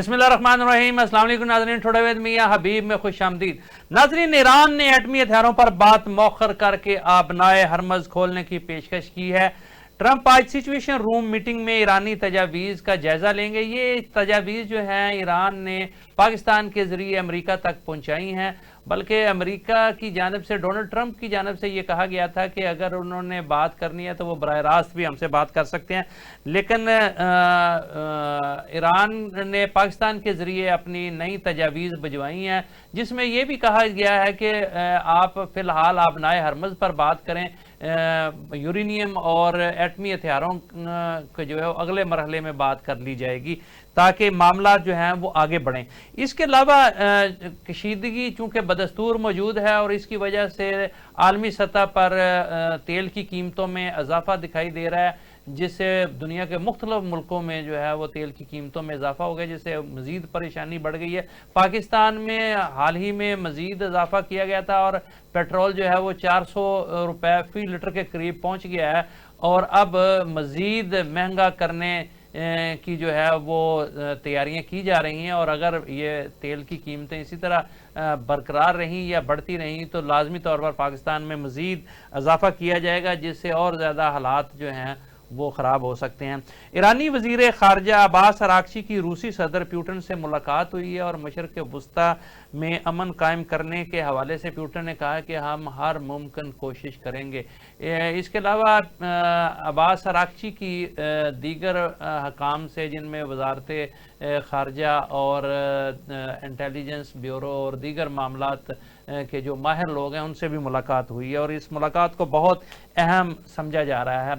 بسم اللہ الرحمن الرحیم۔ السلام علیکم ناظرین، ٹوڈے ود میاں حبیب میں خوش آمدید۔ ناظرین، ایران نے ایٹمی ہتھیاروں پر بات مؤخر کر کے آبنائے ہرمز کھولنے کی پیشکش کی ہے۔ ٹرمپ آج سچویشن روم میٹنگ میں ایرانی تجاویز کا جائزہ لیں گے۔ یہ تجاویز جو ہیں ایران نے پاکستان کے ذریعے امریکہ تک پہنچائی ہیں، بلکہ امریکہ کی جانب سے ڈونلڈ ٹرمپ کی جانب سے یہ کہا گیا تھا کہ اگر انہوں نے بات کرنی ہے تو وہ براہ راست بھی ہم سے بات کر سکتے ہیں، لیکن ایران نے پاکستان کے ذریعے اپنی نئی تجاویز بھجوائی ہیں، جس میں یہ بھی کہا گیا ہے کہ آپ فی الحال آبنائے ہرمز پر بات کریں، یورینیم اور ایٹمی ہتھیاروں کے جو ہے اگلے مرحلے میں بات کر لی جائے گی تاکہ معاملات جو ہیں وہ آگے بڑھیں۔ اس کے علاوہ کشیدگی چونکہ بدستور موجود ہے اور اس کی وجہ سے عالمی سطح پر تیل کی قیمتوں میں اضافہ دکھائی دے رہا ہے، جس سے دنیا کے مختلف ملکوں میں جو ہے وہ تیل کی قیمتوں میں اضافہ ہو گیا، جس سے مزید پریشانی بڑھ گئی ہے۔ پاکستان میں حال ہی میں مزید اضافہ کیا گیا تھا اور پیٹرول جو ہے وہ 400 روپے فی لیٹر کے قریب پہنچ گیا ہے، اور اب مزید مہنگا کرنے کی جو ہے وہ تیاریاں کی جا رہی ہیں، اور اگر یہ تیل کی قیمتیں اسی طرح برقرار رہیں یا بڑھتی رہیں تو لازمی طور پر پاکستان میں مزید اضافہ کیا جائے گا، جس سے اور زیادہ حالات جو ہیں وہ خراب ہو سکتے ہیں۔ ایرانی وزیر خارجہ عباس اراغچی کی روسی صدر پیوٹن سے ملاقات ہوئی ہے، اور مشرق وسطیٰ میں امن قائم کرنے کے حوالے سے پیوٹن نے کہا کہ ہم ہر ممکن کوشش کریں گے۔ اس کے علاوہ عباس اراغچی کی دیگر حکام سے، جن میں وزارت خارجہ اور انٹیلیجنس بیورو اور دیگر معاملات کے جو ماہر لوگ ہیں، ان سے بھی ملاقات ہوئی ہے، اور اس ملاقات کو بہت اہم سمجھا جا رہا ہے۔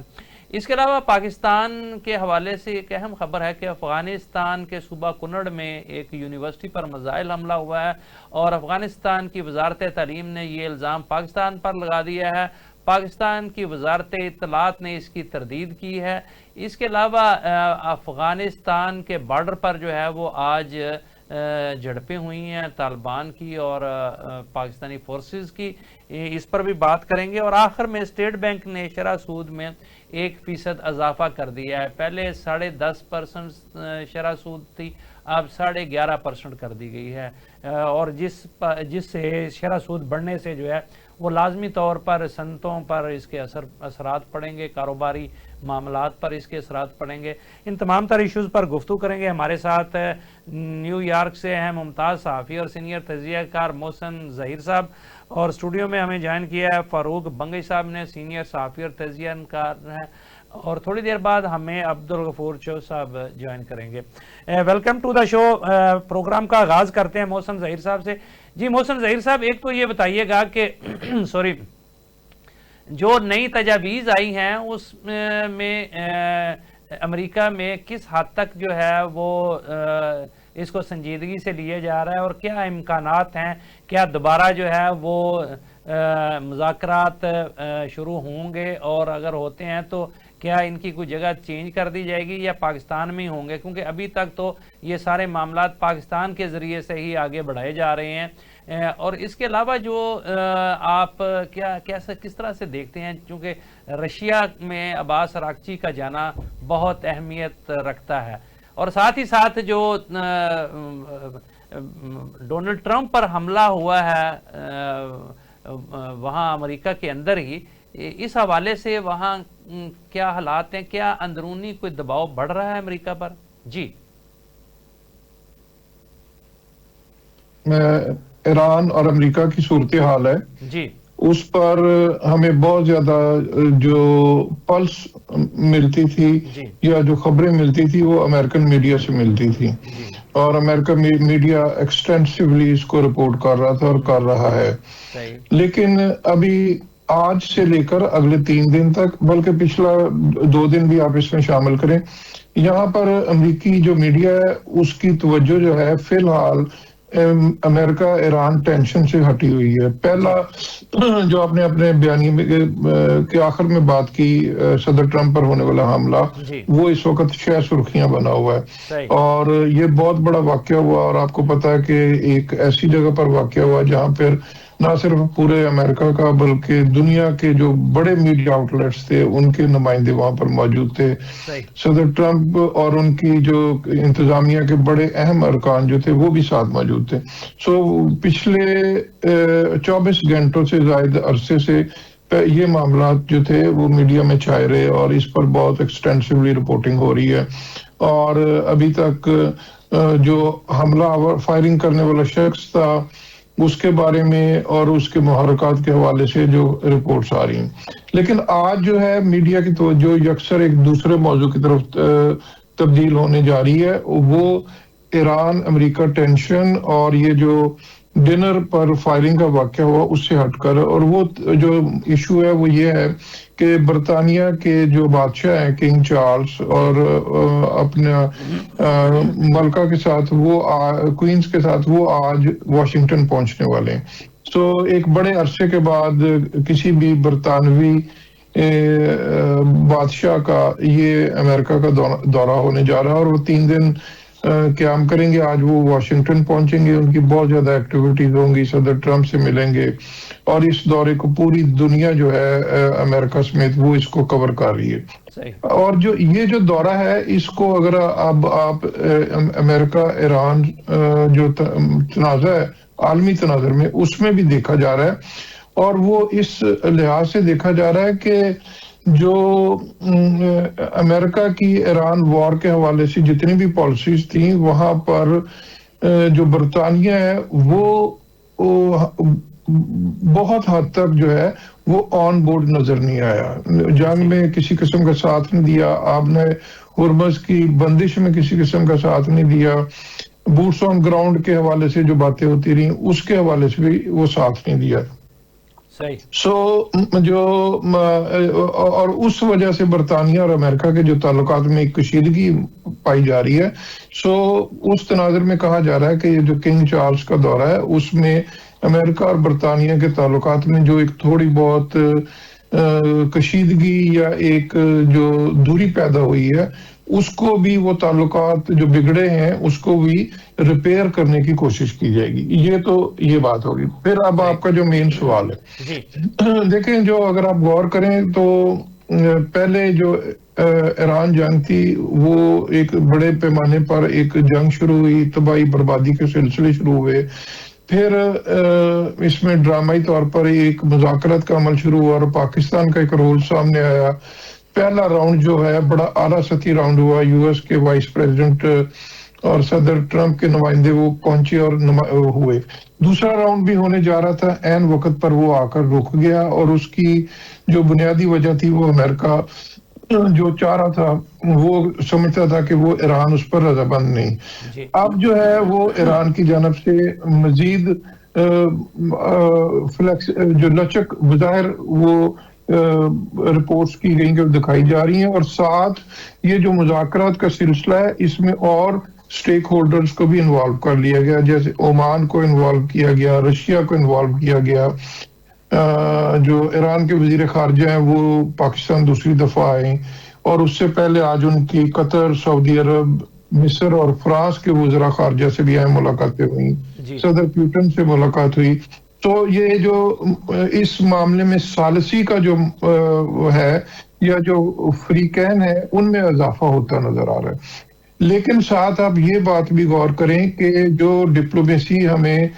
اس کے علاوہ پاکستان کے حوالے سے ایک اہم خبر ہے کہ افغانستان کے صوبہ کنڑ میں ایک یونیورسٹی پر میزائل حملہ ہوا ہے، اور افغانستان کی وزارت تعلیم نے یہ الزام پاکستان پر لگا دیا ہے۔ پاکستان کی وزارت اطلاعات نے اس کی تردید کی ہے۔ اس کے علاوہ افغانستان کے بارڈر پر جو ہے وہ آج جھڑپیں ہوئی ہیں طالبان کی اور پاکستانی فورسز کی، اس پر بھی بات کریں گے۔ اور آخر میں اسٹیٹ بینک نے شرح سود میں 1% اضافہ کر دیا ہے۔ پہلے 10.5% شرح سود تھی، اب 11.5% کر دی گئی ہے، اور جس سے شرح سود بڑھنے سے جو ہے وہ لازمی طور پر صنعتوں پر اس کے اثرات پڑیں گے، کاروباری معاملات پر اس کے اثرات پڑیں گے۔ ان تمام تر ایشوز پر گفتگو کریں گے۔ ہمارے ساتھ نیو یارک سے ہیں ممتاز صحافی اور سینئر تجزیہ کار محسن ظہیر صاحب، اور اسٹوڈیو میں ہمیں جوائن کیا ہے فاروق بنگئی صاحب نے، سینئر صحافی اور تجزیہ کار ہیں، اور تھوڑی دیر بعد ہمیں عبدالغفور چو صاحب جوائن کریں گے۔ Welcome to the show. Programme کا آغاز کرتے ہیں محسن ظہیر صاحب سے۔ جی محسن ظہیر صاحب، ایک تو یہ بتائیے گا کہ جو نئی تجاویز آئی ہیں اس میں امریکہ میں کس حد تک جو ہے وہ اس کو سنجیدگی سے لیا جا رہا ہے، اور کیا امکانات ہیں، کیا دوبارہ جو ہے وہ مذاکرات شروع ہوں گے، اور اگر ہوتے ہیں تو کیا ان کی کوئی جگہ چینج کر دی جائے گی یا پاکستان میں ہی ہوں گے، کیونکہ ابھی تک تو یہ سارے معاملات پاکستان کے ذریعے سے ہی آگے بڑھائے جا رہے ہیں۔ اور اس کے علاوہ جو آپ کس طرح سے دیکھتے ہیں، چونکہ رشیا میں عباس اراغچی کا جانا بہت اہمیت رکھتا ہے، اور ساتھ ہی ساتھ جو ڈونلڈ ٹرمپ پر حملہ ہوا ہے وہاں امریکہ کے اندر ہی، اس حوالے سے وہاں کیا حالات ہیں، کیا اندرونی کوئی دباؤ بڑھ رہا ہے امریکہ پر؟ جی ایران اور امریکہ کی صورتحال ہے جی، اس پر ہمیں بہت زیادہ جو پلس ملتی تھی جی یا جو خبریں ملتی تھی وہ امریکن میڈیا سے ملتی تھی، جی اور امریکن میڈیا ایکسٹینسولی اس کو رپورٹ کر رہا تھا اور کر رہا ہے۔ صحیح۔ لیکن ابھی آج سے لے کر اگلے 3 دن تک، بلکہ پچھلا 2 دن بھی آپ اس میں شامل کریں، یہاں پر امریکی جو میڈیا ہے اس کی توجہ جو ہے فی الحال امریکہ ایران ٹینشن سے ہٹی ہوئی ہے۔ پہلا جو آپ نے اپنے بیانیے کے آخر میں بات کی، صدر ٹرمپ پر ہونے والا حملہ، جی وہ اس وقت 6 سرخیاں بنا ہوا ہے، صحیح۔ اور یہ بہت بڑا واقعہ ہوا، اور آپ کو پتا ہے کہ ایک ایسی جگہ پر واقعہ ہوا جہاں پر ना सिर्फ पूरे अमेरिका का बल्कि दुनिया के जो बड़े मीडिया आउटलेट्स थे उनके नुमाइंदे वहां पर मौजूद थे। सदर ट्रंप और उनकी जो इंतजामिया के बड़े अहम अरकान जो थे वो भी साथ मौजूद थे। सो पिछले 24 घंटों से ज्यादा अरसे से ये मामला जो थे वो मीडिया में छाए रहे और इस पर बहुत एक्सटेंसिवली रिपोर्टिंग हो रही है। और अभी तक जो हमला फायरिंग करने वाला शख्स था उसके बारे में और उसके मुहर्रकात के हवाले से जो रिपोर्ट्स आ रही हैं, लेकिन आज जो है मीडिया की तवज्जो यकसर एक दूसरे मौजू की तरफ तब्दील होने जा रही है। वो ईरान अमेरिका टेंशन और ये जो डिनर पर फायरिंग का वाक़या हुआ उससे हटकर, और वो जो इशू है वो ये है कि बरतानिया के जो बादशाह हैं किंग चार्ल्स और अपने मलका के साथ वो क्वींस के साथ वो आज वाशिंगटन पहुंचने वाले हैं। सो एक बड़े अरसे के बाद किसी भी बरतानवी बादशाह का ये अमेरिका का दौरा होने जा रहा है और वो 3 दिन क्याम करेंगे। आज वो वाशिंगटन पहुंचेंगे, उनकी बहुत ज्यादा एक्टिविटीज होंगी, सदर ट्रंप से मिलेंगे और इस दौरे को पूरी दुनिया जो है अमेरिका समेत वो इसको कवर कर रही है। और जो ये जो दौरा है इसको अगर अब आप अमेरिका ईरान जो तनाज़ा है आलमी तनाज़र में उसमें भी देखा जा रहा है, और वो इस लिहाज से देखा जा रहा है कि जो अमेरिका की ईरान वॉर के हवाले से जितनी भी पॉलिसीज थी वहां पर जो बरतानिया है वो बहुत हद तक जो है वो ऑन बोर्ड नजर नहीं आया। जंग में किसी किस्म का साथ नहीं दिया, आपने हुर्मस की बंदिश में किसी किस्म का साथ नहीं दिया, बूट्स ऑन ग्राउंड के हवाले से जो बातें होती रही उसके हवाले से भी वो साथ नहीं दिया। सो जो और उस वजह से बरतानिया और अमेरिका के जो ताल्लुकात में एक कशीदगी पाई जा रही है। सो उस तनाज़र में कहा जा रहा है कि ये जो किंग चार्ल्स का दौरा है उसमें अमेरिका और बरतानिया के ताल्लुकात में जो एक थोड़ी बहुत कशीदगी या एक जो दूरी पैदा हुई है उसको भी, वो ताल्लुकात जो बिगड़े हैं उसको भी रिपेयर करने की कोशिश की जाएगी। ये तो ये बात होगी। फिर अब आपका जो मेन सवाल है, देखें जो अगर आप गौर करें तो पहले जो ईरान जंग थी वो एक बड़े पैमाने पर एक जंग शुरू हुई, तबाही बर्बादी के सिलसिले शुरू हुए, फिर इसमें ड्रामाई तौर पर एक मुज़ाकरात का अमल शुरू हुआ और पाकिस्तान का एक रोल सामने आया। पहला राउंड जो है बड़ा आला सतही राउंड हुआ, यूएस के वाइस प्रेसिडेंट और सदर ट्रंप के नुमाइंदे वो पहुंचे और हुए। दूसरा राउंड भी होने जा रहा था, ऐन वक्त पर वो आकर रुक गया और उसकी जो बुनियादी वजह थी वो अमेरिका जो चाह रहा था वो समझता था कि वो ईरान उस पर रजामंद नहीं। अब जो है वो ईरान की जानब से मजीद फ्लेक्स जो लचक बज़ाहिर वो रिपोर्ट्स की गई जो दिखाई जा रही हैं, और साथ ये जो मुज़ाकरात का सिलसिला है इसमें और स्टेक होल्डर्स को भी इन्वॉल्व कर लिया गया, जैसे ओमान को इन्वॉल्व किया गया, रशिया को इन्वॉल्व किया गया। जो ईरान के वजीर खारजा हैं वो पाकिस्तान दूसरी दफा आए और उससे पहले आज उनकी कतर, सऊदी अरब, मिस्र और फ्रांस के वज़रा खारजा से भी अहम मुलाकातें हुई, सदर पुतिन से मुलाकात हुई। तो ये जो इस मामले में सालसी का जो है या जो फ्रीकैन है उनमें इजाफा होता नजर आ रहा है। लेकिन साथ आप ये बात भी गौर करें कि जो डिप्लोमेसी हमें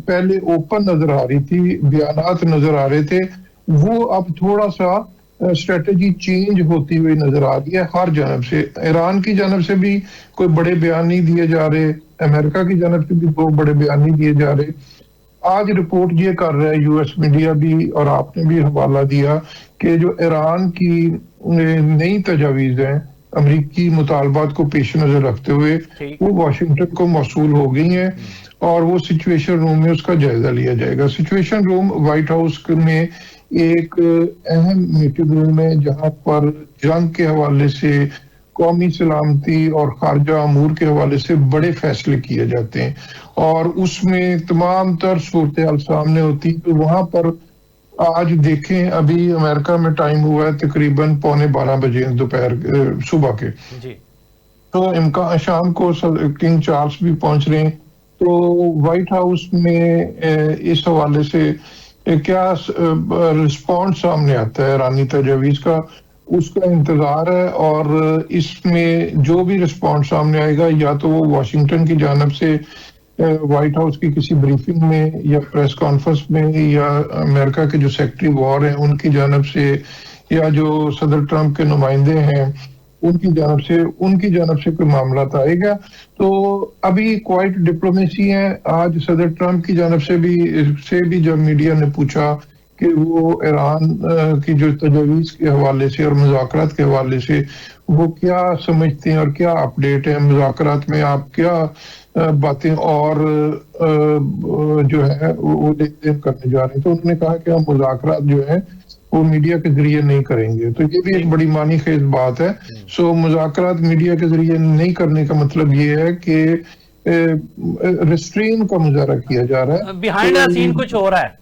पहले ओपन नजर आ रही थी, बयानात नजर आ रहे थे, वो अब थोड़ा सा स्ट्रेटजी चेंज होती हुई नजर आ रही है हर जानब से। ईरान की जानब से भी कोई बड़े बयान नहीं दिए जा रहे, अमेरिका की जानब से भी दो बड़े बयान नहीं दिए जा रहे। आज रिपोर्ट ये कर रहा है यूएस मीडिया भी और आपने भी हवाला दिया कि जो ईरान की नई तजावीज़ हैं अमरीकी मुतालबात को पेश नजर रखते हुए वो वाशिंगटन को मौसूल हो गई हैं और वो सिचुएशन रूम में उसका जायजा लिया जाएगा। सिचुएशन रूम व्हाइट हाउस में एक अहम मीटिंग रूम है जहां पर जंग के हवाले से, कौमी सलामती और खारजा अमूर के हवाले से बड़े फैसले किए जाते हैं और उसमें तमाम तर सूरत हाल सामने होती। तो वहां पर आज देखें अभी अमेरिका में टाइम हुआ है तकरीबन 11:15 बजे दोपहर सुबह के जी। तो इम्कान शाम को किंग चार्ल्स भी पहुंच रहे हैं। तो व्हाइट हाउस में इस हवाले से क्या रिस्पॉन्स सामने आता है ईरानी तजावीज़ का, उसका इंतजार है। और इसमें जो भी रिस्पॉन्स सामने आएगा, या तो वो वाशिंगटन की जानिब से व्हाइट हाउस की किसी ब्रीफिंग में या प्रेस कॉन्फ्रेंस में, या अमेरिका के जो सेक्रेटरी वॉर हैं उनकी जानिब से, या जो सदर ट्रंप के नुमाइंदे हैं उनकी जानिब से कोई मामला आएगा। तो अभी क्वाइट डिप्लोमेसी है। आज सदर ट्रंप की जानिब से भी जब मीडिया ने पूछा कि वो ईरान की जो तजवीज़ के हवाले से और मुज़ाकरात के हवाले से वो क्या समझते हैं और क्या अपडेट है, मुज़ाकरात में आप क्या बातें और जो है वो लेन देन करने जा रहे हैं, तो उन्होंने कहा कि हम मुज़ाकरात जो है वो मीडिया के जरिए नहीं करेंगे। तो ये भी एक बड़ी मानी खेज बात है। सो मुज़ाकरात मीडिया के जरिए नहीं करने का मतलब ये है कि रिस्ट्रेन का मुजाहरा किया जा रहा है, बिहाइंड द सीन कुछ हो रहा है।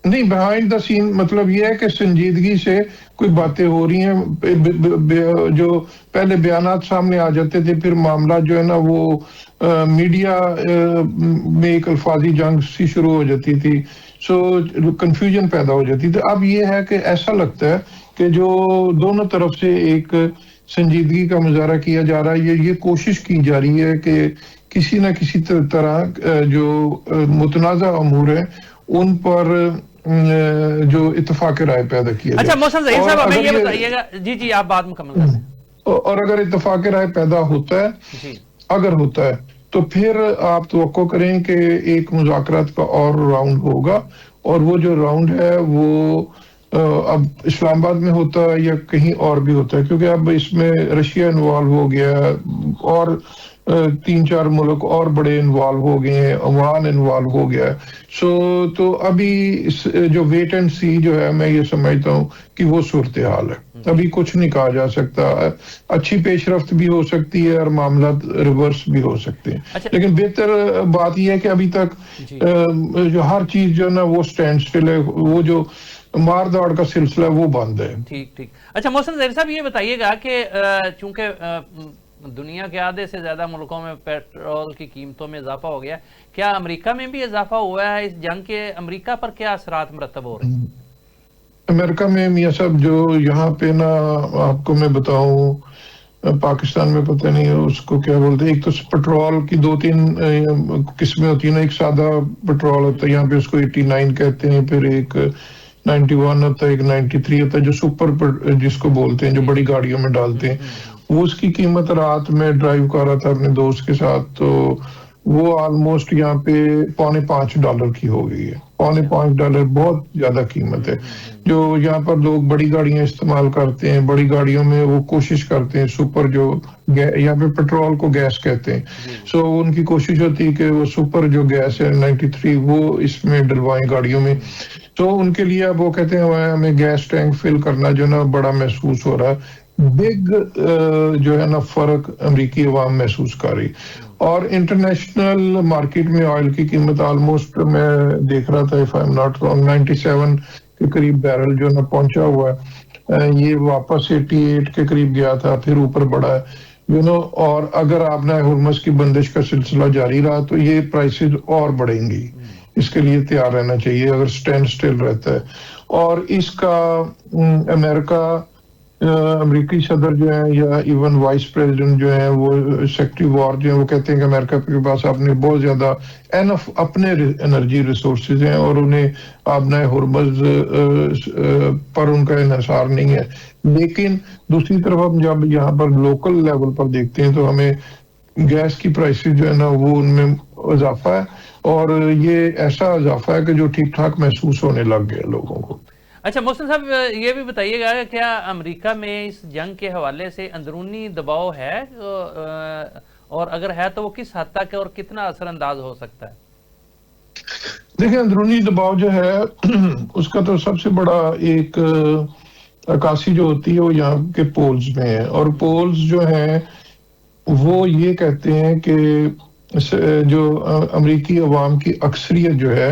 नहीं, बिहाइंड द सीन मतलब ये है कि संजीदगी से कोई बातें हो रही हैं। जो पहले बयानात सामने आ जाते थे, फिर मामला जो है ना वो मीडिया में एक अल्फाजी जंग सी शुरू हो जाती थी, सो कंफ्यूजन पैदा हो जाती थी। अब ये है कि ऐसा लगता है कि जो दोनों तरफ से एक संजीदगी का मुजाहरा किया जा रहा है, ये कोशिश की जा रही है कि किसी न किसी तरह जो मुतनाज़ा अमूर है उन पर जो इत्तेफाक राय पैदा किया। अच्छा मोहसिन ज़हीर साहब, हमें ये बताइएगा। जी जी, आप बात मुकम्मल कर लें। और अगर इत्तेफाक राय पैदा होता है जी, अगर होता है तो फिर आप तवक्को करें कि एक मुज़ाकरात का और राउंड होगा, और वो जो राउंड है वो अब इस्लामाबाद में होता है या कहीं और भी होता है, क्योंकि अब इसमें रशिया इन्वॉल्व हो गया है और 3-4 मुल्क और बड़े इन्वॉल्व हो गए हैं, ओमान इन्वॉल्व हो गया है। सो तो अभी जो वेट एंड सी जो है, मैं ये समझता हूँ कि वो सूरत हाल है। अभी कुछ नहीं कहा जा सकता। अच्छी पेशरफ्त भी हो सकती है और मामला रिवर्स भी हो सकते हैं। अच्छा, लेकिन बेहतर बात यह है कि अभी तक जो हर चीज जो है ना वो स्टैंड स्टिल है, वो जो मार दौड़ का सिलसिला वो बंद है। ठीक ठीक। अच्छा मोहसिन ज़हीर साहब, ये बताइएगा कि चूंकि दुनिया के आधे से ज्यादा मुल्कों में पेट्रोल की कीमतों में इजाफा हो गया, क्या अमेरिका में भी इजाफा हुआ है इस जंग के? अमेरिका पर क्या असरात मरतब हो रहे हैं? अमेरिका में मियाँ साहब जो यहाँ पे ना, आपको मैं बताऊं, पाकिस्तान में पता नहीं है उसको क्या बोलते हैं। एक तो पेट्रोल की 2-3 किस्में होती है ना। एक सादा पेट्रोल होता है, यहाँ पे उसको 89 कहते हैं, फिर एक 91 होता है, एक 93 होता है, जो सुपर जिसको बोलते हैं, जो बड़ी गाड़ियों में डालते हैं। वो उसकी कीमत, रात में ड्राइव कर रहा था अपने दोस्त के साथ, तो वो ऑलमोस्ट यहाँ पे $4.5 की हो गई है। $4.5 बहुत ज्यादा कीमत है। जो यहाँ पर लोग बड़ी गाड़ियां इस्तेमाल करते हैं, बड़ी गाड़ियों में वो कोशिश करते हैं सुपर, जो यहाँ पे पेट्रोल को गैस कहते हैं, सो उनकी कोशिश होती है कि वो सुपर जो गैस है 93 वो इसमें डलवाएं गाड़ियों में। तो उनके लिए अब वो कहते हैं हमें गैस टैंक फिल करना जो ना बड़ा महसूस हो रहा है। बिग जो है ना फर्क अमेरिकी अवाम महसूस कर रही। और इंटरनेशनल मार्केट में ऑयल की कीमत ऑलमोस्ट, मैं देख रहा था, if I am not wrong, 97 के करीब बैरल जो ना पहुंचा हुआ है। ये वापस 88 के करीब गया था, फिर ऊपर बढ़ा है और अगर आपने हुर्मुज़ की बंदिश का सिलसिला जारी रहा तो ये प्राइसेस और बढ़ेंगी। इसके लिए तैयार रहना चाहिए अगर स्टैंड स्टिल रहता है। और इसका अमेरिका, अमेरिकी सदर जो है या इवन वाइस प्रेसिडेंट जो है, वो सेक्रेटरी वॉर जो है, वो कहते हैं कि अमेरिका के पास अपने बहुत ज्यादा एनफ अपने एनर्जी रिसोर्सेज हैं और उन्हें आपने हुर्मुज़ पर उनका इन्हिसार नहीं है। लेकिन दूसरी तरफ हम जब यहाँ पर लोकल लेवल पर देखते हैं तो हमें गैस की प्राइसेस जो है ना वो उनमें इजाफा है, और ये ऐसा इजाफा है कि जो ठीक ठाक महसूस होने लग गया लोगों को। अच्छा मोहसिन साहब, ये भी बताइएगा कि क्या अमेरिका में इस जंग के हवाले से अंदरूनी दबाव है, और अगर है तो वो किस हद तक और कितना असरअंदाज हो सकता है? देखिए, अंदरूनी दबाव जो है उसका तो सबसे बड़ा एक अक्कासी जो होती है वो यहाँ के पोल्स में है, और पोल्स जो है वो ये कहते हैं कि जो अमेरिकी अवाम की अक्सरियत जो है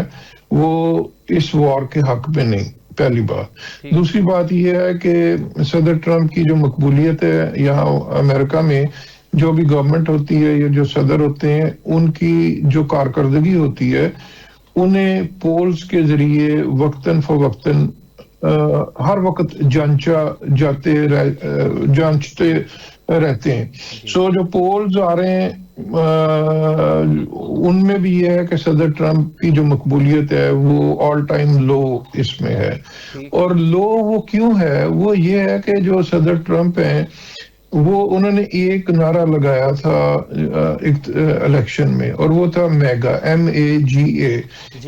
वो इस वॉर के हक में नहीं, पहली बात। दूसरी बात यह है कि सदर ट्रंप की जो मकबूलियत है यहाँ अमेरिका में, जो भी गवर्नमेंट होती है या जो सदर होते हैं उनकी जो कारकर्दगी होती है انہیں پولز کے ذریعے وقتاً فوقتاً ہر وقت جانچتے رہتے ہیں. سو جو پولز آ رہے ہیں ان میں بھی یہ ہے کہ صدر ٹرمپ کی جو مقبولیت ہے وہ آل ٹائم لو اس میں ہے. اور لو وہ کیوں ہے؟ وہ یہ ہے کہ جو صدر ٹرمپ ہیں وہ انہوں نے ایک نعرہ لگایا تھا الیکشن میں، اور وہ تھا میگا، MAGA.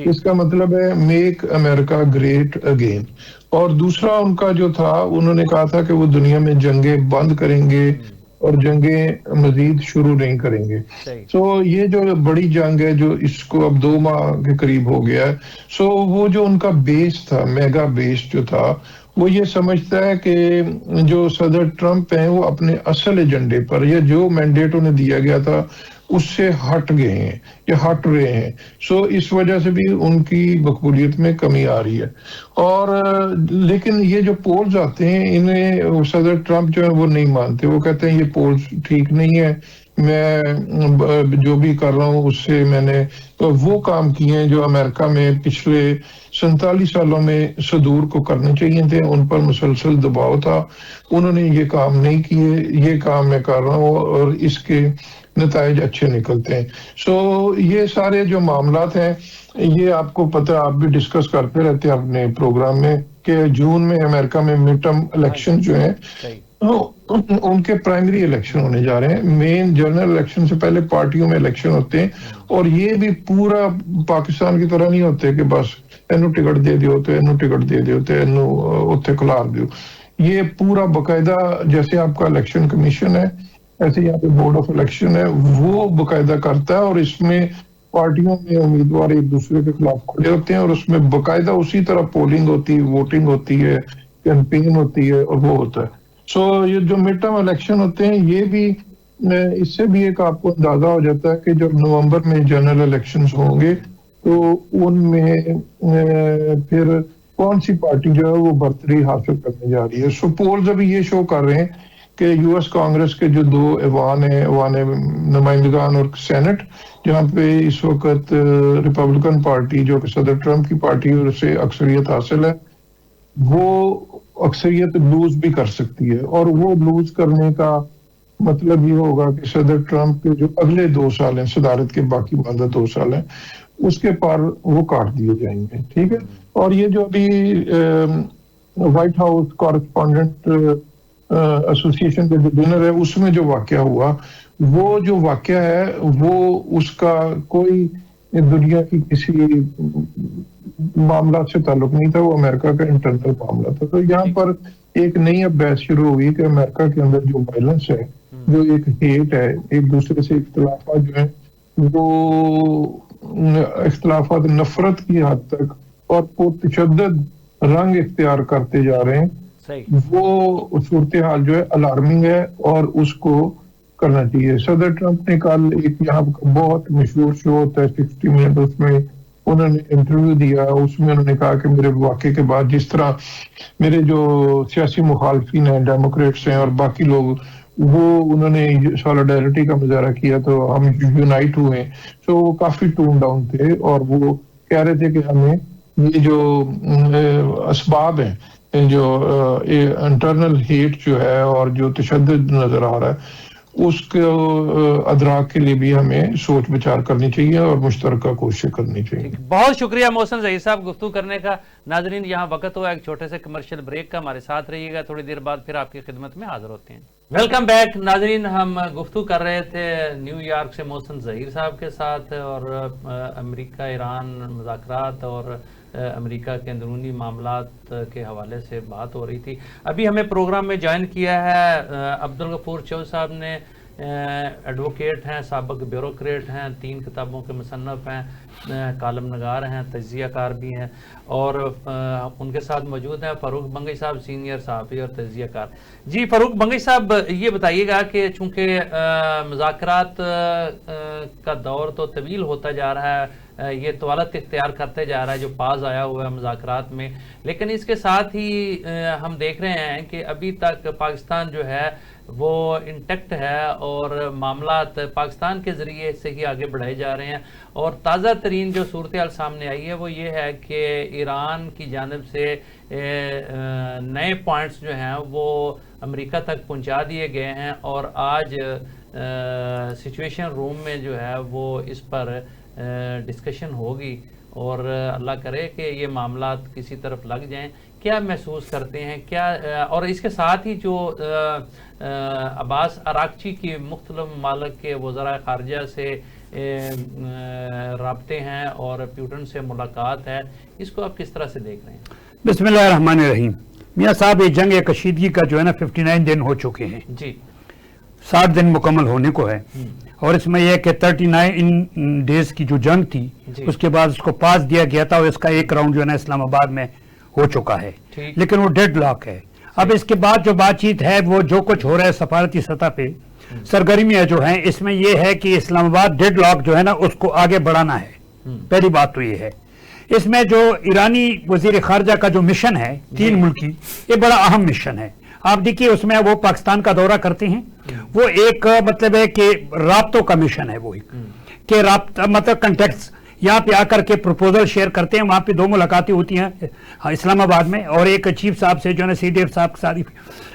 اس کا مطلب ہے میک امریکہ گریٹ اگین. اور دوسرا ان کا جو تھا، انہوں نے کہا تھا کہ وہ دنیا میں جنگیں بند کریں گے اور جنگیں مزید شروع نہیں کریں گے. سو یہ جو بڑی جنگ ہے جو اس کو اب 2 ماہ کے قریب ہو گیا ہے، سو وہ جو ان کا بیس تھا، میگا بیس جو تھا، وہ یہ سمجھتا ہے کہ جو صدر ٹرمپ ہیں وہ اپنے اصل ایجنڈے پر یا جو مینڈیٹ انہیں دیا گیا تھا اس سے ہٹ گئے ہیں یا ہٹ رہے ہیں. سو اس وجہ سے بھی ان کی مقبولیت میں کمی آ رہی ہے. اور لیکن یہ جو پولز آتے ہیں انہیں صدر ٹرمپ جو ہے وہ نہیں مانتے. وہ کہتے ہیں یہ پولز ٹھیک نہیں ہے، میں جو بھی کر رہا ہوں اس سے میں نے وہ کام کیے ہیں جو امریکہ میں پچھلے 47 سالوں میں صدور کو کرنے چاہیے تھے. ان پر مسلسل دباؤ تھا، انہوں نے یہ کام نہیں کیے. یہ کام میں کر رہا ہوں اور اس کے نتائج اچھے نکلتے ہیں. سو یہ سارے جو معاملات ہیں یہ آپ کو پتہ، آپ بھی ڈسکس کرتے رہتے ہیں اپنے پروگرام میں کہ جون میں امریکہ میں مڈ ٹرم الیکشن جو ہیں ان کے پرائمری الیکشن ہونے جا رہے ہیں. مین جنرل الیکشن سے پہلے پارٹیوں میں الیکشن ہوتے ہیں، اور یہ بھی پورا پاکستان کی طرح نہیں ہوتے کہ بس اینو ٹکٹ دے دیو تو اینو ٹکٹ دے دیو تو اینو اتنے کھلار دیو. یہ پورا باقاعدہ جیسے آپ کا الیکشن کمیشن ہے ایسے یہاں پہ بورڈ آف الیکشن ہے، وہ باقاعدہ کرتا ہے. اور اس میں پارٹیوں میں امیدوار ایک دوسرے کے خلاف کھڑے ہوتے ہیں اور اس میں باقاعدہ اسی طرح پولنگ ہوتی ہے، ووٹنگ ہوتی ہے، کیمپین ہوتی ہے اور وہ ہوتا ہے. سو یہ جو مڈ ٹرم الیکشن ہوتے ہیں یہ بھی اس سے بھی ایک آپ کو اندازہ ہو جاتا ہے کہ جب نومبر میں جنرل الیکشنز ہوں گے تو ان میں پھر کون سی پارٹی جو ہے وہ برتری حاصل کرنے جا رہی ہے. سو پولز ابھی یہ شو کر رہے ہیں کہ US کانگریس کے جو 2 ایوان ہیں، ایوان نمائندگان اور سینٹ، جہاں پہ اس وقت ریپبلکن پارٹی جو کہ صدر ٹرمپ کی پارٹی ہے اسے اکثریت حاصل ہے، وہ اکثریت لوز بھی کر سکتی ہے. اور وہ لوز کرنے کا مطلب یہ ہوگا کہ صدر ٹرمپ کے جو اگلے 2 سال ہیں، صدارت کے باقی ماندہ 2 سال ہیں، اس کے پار وہ کاٹ دیے جائیں گے. ٹھیک ہے. اور یہ جو ابھی وائٹ ہاؤس کورسپونڈنٹ ایسوسی ایشن کا جو ڈنر ہے اس میں جو واقعہ ہوا، وہ جو واقعہ ہے وہ اس کا کوئی دنیا کی کسی معاملات سے تعلق نہیں تھا، وہ امریکہ کا انٹرنل معاملہ تھا. تو یہاں پر ایک نئی اب بحث شروع ہوئی کہ امریکہ کے اندر جو وائلنس ہے، جو ایک ہیٹ ہے، ایک دوسرے سے اختلافات جو ہیں وہ اختلافات نفرت کی حد تک اور تشدد رنگ اختیار کرتے جا رہے ہیں. وہ صورتحال جو ہے الارمنگ ہے اور اس کو کرنا چاہیے. صدر ٹرمپ نے کل ایک یہاں بہت مشہور شو ہوتا ہے 60 منٹ، اس میں انہوں نے انٹرویو دیا. اس میں انہوں نے کہا کہ میرے واقعے کے بعد جس طرح میرے جو سیاسی مخالفین ہیں، ڈیموکریٹس ہیں اور باقی لوگ، وہ انہوں نے سالیڈیرٹی کا مظاہرہ کیا تو ہم یونائٹ ہوئے. سو وہ کافی ٹون ڈاؤن تھے اور وہ کہہ رہے تھے کہ ہمیں یہ جو اسباب ہیں، جو انٹرنل ہیٹ جو ہے اور جو تشدد نظر آ رہا ہے، اس کے ادراک کے لیے بھی ہمیں سوچ بچار کرنی چاہیے اور مشترکہ کوششیں کرنی چاہیے. بہت شکریہ محسن ظہیر صاحب گفتگو کرنے کا. ناظرین یہاں وقت ہوا ایک چھوٹے سے کمرشل بریک کا، ہمارے ساتھ رہیے گا، تھوڑی دیر بعد پھر آپ کی خدمت میں حاضر ہوتے ہیں. ویلکم بیک ناظرین. ہم گفتگو کر رہے تھے نیو یارک سے محسن ظہیر صاحب کے ساتھ، اور امریکہ ایران مذاکرات اور امریکہ کے اندرونی معاملات کے حوالے سے بات ہو رہی تھی. ابھی ہمیں پروگرام میں جوائن کیا ہے عبدالغفور چو صاحب نے. ایڈوکیٹ ہیں، سابق بیوروکریٹ ہیں، 3 کتابوں کے مصنف ہیں، کالم نگار ہیں، تجزیہ کار بھی ہیں، اور ان کے ساتھ موجود ہیں فاروق بنگئی صاحب، سینئر صحافی اور تجزیہ کار. جی فاروق بنگئی صاحب، یہ بتائیے گا کہ چونکہ مذاکرات کا دور تو طویل ہوتا جا رہا ہے، یہ طوالت اختیار کرتے جا رہا ہے جو پاز آیا ہوا ہے مذاکرات میں، لیکن اس کے ساتھ ہی ہم دیکھ رہے ہیں کہ ابھی تک پاکستان جو ہے وہ انٹیکٹ ہے اور معاملات پاکستان کے ذریعے سے ہی آگے بڑھائے جا رہے ہیں. اور تازہ ترین جو صورتحال سامنے آئی ہے وہ یہ ہے کہ ایران کی جانب سے نئے پوائنٹس جو ہیں وہ امریکہ تک پہنچا دیے گئے ہیں اور آج سچویشن روم میں جو ہے وہ اس پر ڈسکشن ہوگی اور اللہ کرے کہ یہ معاملات کسی طرف لگ جائیں. کیا محسوس کرتے ہیں کیا؟ اور اس کے ساتھ ہی جو عباس اراغچی کی مختلف ممالک کے وزراء خارجہ سے رابطے ہیں اور پیوٹن سے ملاقات ہے، اس کو آپ کس طرح سے دیکھ رہے ہیں؟ بسم اللہ الرحمن الرحیم. میاں صاحب یہ جنگ کشیدگی کا جو ہے نا 59 دن ہو چکے ہیں جی، 60 دن مکمل ہونے کو ہے اور اس میں یہ کہ 39 ڈیز کی جو جنگ تھی اس کے بعد اس کو پاس دیا گیا تھا اور اس کا ایک راؤنڈ جو ہے نا اسلام آباد میں ہو چکا ہے لیکن وہ ڈیڈ لاک ہے. اب اس کے بعد جو بات چیت ہے وہ جو کچھ ہو رہا ہے سفارتی سطح پہ سرگرمیاں جو ہیں اس میں یہ ہے کہ اسلام آباد ڈیڈ لاک جو ہے نا اس کو آگے بڑھانا ہے. پہلی بات تو یہ ہے. اس میں جو ایرانی وزیر خارجہ کا جو مشن ہے 3 ملکی، یہ بڑا اہم مشن ہے. آپ دیکھیے اس میں وہ پاکستان کا دورہ کرتے ہیں، وہ ایک مطلب ہے کہ رابطوں کا مشن ہے، وہ کہ رابطہ مطلب کنٹیکٹس یہاں پہ آ کر کے پروپوزل شیئر کرتے ہیں. وہاں پہ 2 ملاقاتیں ہوتی ہیں اسلام آباد میں اور ایک چیف صاحب سے جو ہے نا سی ڈی ایف صاحب کے ساتھ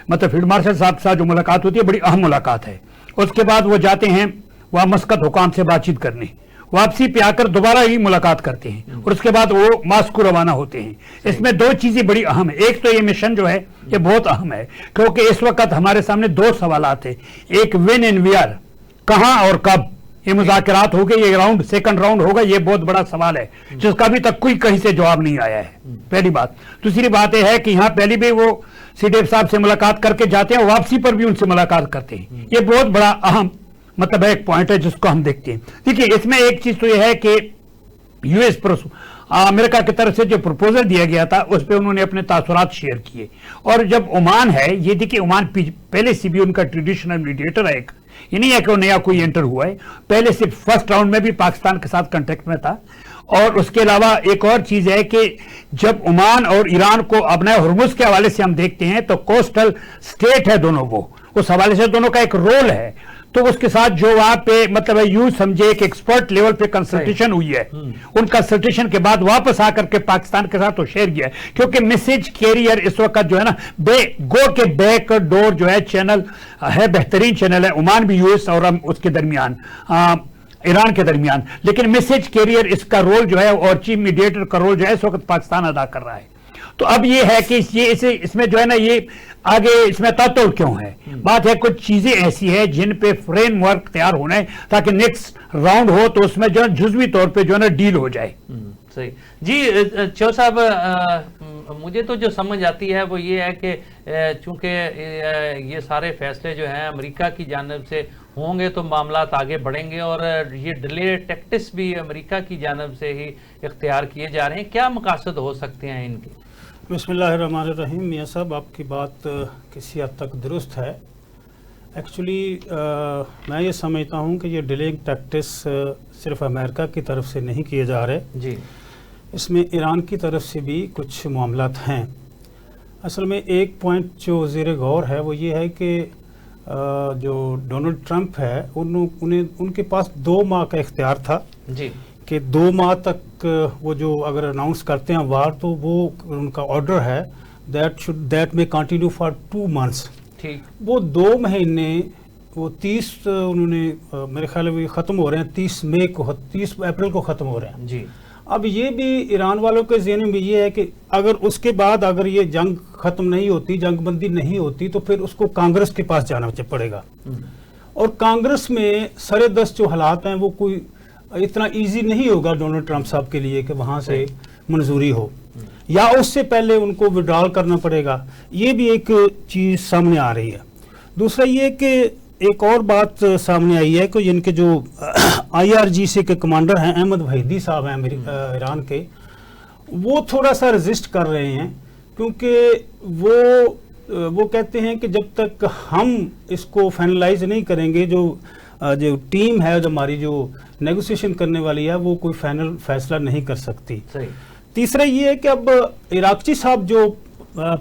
مطلب فیلڈ مارشل صاحب کے ساتھ جو ملاقات ہوتی ہے بڑی اہم ملاقات ہے. اس کے بعد وہ جاتے ہیں وہاں مسقط حکام سے بات چیت کرنے، واپسی پہ آ کر دوبارہ ہی ملاقات کرتے ہیں اور اس کے بعد وہ ماسکو روانہ ہوتے ہیں. اس میں 2 چیزیں بڑی اہم ہیں. ایک تو یہ مشن جو ہے یہ بہت اہم ہے کیونکہ اس وقت ہمارے سامنے 2 سوالات ہیں. ایک وین اینڈ ویئر، کہاں اور کب یہ مذاکرات ہو گئے، یہ راؤنڈ سیکنڈ راؤنڈ ہوگا، یہ بہت بڑا سوال ہے جس کا ابھی تک کوئی کہیں سے جواب نہیں آیا ہے. پہلی بات. دوسری بات یہ ہے کہ یہاں پہلی بھی وہ سی ڈی ایف صاحب سے ملاقات کر کے جاتے ہیں، واپسی پر بھی ان سے ملاقات کرتے ہیں. یہ بہت بڑا اہم مطلب ایک پوائنٹ ہے جس کو ہم دیکھتے ہیں. دیکھیے اس میں ایک چیز تو یہ ہے کہ یو ایس امریکہ کی طرف سے جو پروپوزل دیا گیا تھا اس پہ انہوں نے اپنے تاثرات شیئر کیے. اور جب عمان ہے، یہ دیکھیے عمان پہلے سے بھی ان کا ٹریڈیشنل میڈیٹر ہے، یہ نہیں ہے کہ وہ نیا کوئی انٹر ہوا ہے، پہلے سے فرسٹ راؤنڈ میں بھی پاکستان کے ساتھ کنٹیکٹ میں تھا. اور اس کے علاوہ ایک اور چیز ہے کہ جب عمان اور ایران کو ابنائے ہرمز کے حوالے سے ہم دیکھتے ہیں تو کوسٹل سٹیٹ ہے دونوں، وہ اس حوالے سے دونوں کا ایک رول ہے. تو اس کے ساتھ جو وہاں پہ مطلب یوں سمجھے کہ ایکسپرٹ لیول پہ کنسلٹیشن ہوئی ہے، ان کنسلٹیشن کے بعد واپس آ کر کے پاکستان کے ساتھ وہ شیئر کیا ہے کیونکہ میسج کیریئر اس وقت جو ہے نا گو کے بیک ڈور جو ہے چینل ہے، بہترین چینل ہے. عمان بھی یو ایس اور اس کے درمیان ایران کے درمیان، لیکن میسج کیریئر اس کا رول جو ہے اور چیف میڈیٹر کا رول جو ہے اس وقت پاکستان ادا کر رہا ہے. تو اب یہ ہے کہ اس میں جو ہے نا یہ آگے اس میں تعطل کیوں ہے؟ بات ہے کچھ چیزیں ایسی ہیں جن پہ فریم ورک تیار ہونا ہے تاکہ نیکسٹ راؤنڈ ہو تو اس میں جو ہے جزوی طور پہ جو ہے نا ڈیل ہو جائے. صحیح جی. چو صاحب مجھے تو جو سمجھ آتی ہے وہ یہ ہے کہ چونکہ یہ سارے فیصلے جو ہیں امریکہ کی جانب سے ہوں گے تو معاملات آگے بڑھیں گے اور یہ ڈیلے ٹیکٹس بھی امریکہ کی جانب سے ہی اختیار کیے جا رہے ہیں. کیا مقاصد ہو سکتے ہیں ان کے؟ بسم اللہ الرحمن الرحیم. میاں صاحب آپ کی بات کسی حد تک درست ہے. ایکچولی میں یہ سمجھتا ہوں کہ یہ ڈیلنگ ٹیکٹس صرف امریکہ کی طرف سے نہیں کیے جا رہے جی، اس میں ایران کی طرف سے بھی کچھ معاملات ہیں. اصل میں ایک پوائنٹ جو زیر غور ہے وہ یہ ہے کہ جو ڈونلڈ ٹرمپ ہے ان کے پاس 2 ماہ کا اختیار تھا جی کہ 2 ماہ تک وہ جو اگر اناؤنس کرتے ہیں وار تو وہ ان کا آرڈر ہے دیٹ میں کنٹینیو فار 2 months. ٹھیک. وہ 2 مہینے وہ 30 انہوں نے میرے خیال میں ختم ہو رہے ہیں 30 اپریل کو ختم ہو رہے ہیں جی. اب یہ بھی ایران والوں کے ذہن میں یہ ہے کہ اگر اس کے بعد اگر یہ جنگ ختم نہیں ہوتی، جنگ بندی نہیں ہوتی تو پھر اس کو کانگریس کے پاس جانا پڑے گا. اور کانگریس میں سر دست جو حالات ہیں وہ کوئی اتنا ایزی نہیں ہوگا ڈونلڈ ٹرمپ صاحب کے لیے کہ وہاں سے منظوری ہو، یا اس سے پہلے ان کو وڈرال کرنا پڑے گا. یہ بھی ایک چیز سامنے آ رہی ہے. دوسرا یہ کہ ایک اور بات سامنے آئی ہے کہ ان کے جو آئی آر جی سی کے کمانڈر ہیں احمد وحیدی صاحب ہیں ایران کے، وہ تھوڑا سا ریزسٹ کر رہے ہیں کیونکہ وہ کہتے ہیں کہ جب تک ہم اس کو فائنلائز نہیں کریں گے، جو ٹیم ہے جو ہماری جو نیگوسیشن کرنے والی ہے وہ کوئی فائنل فیصلہ نہیں کر سکتی. تیسرا یہ ہے کہ اب اراغچی صاحب جو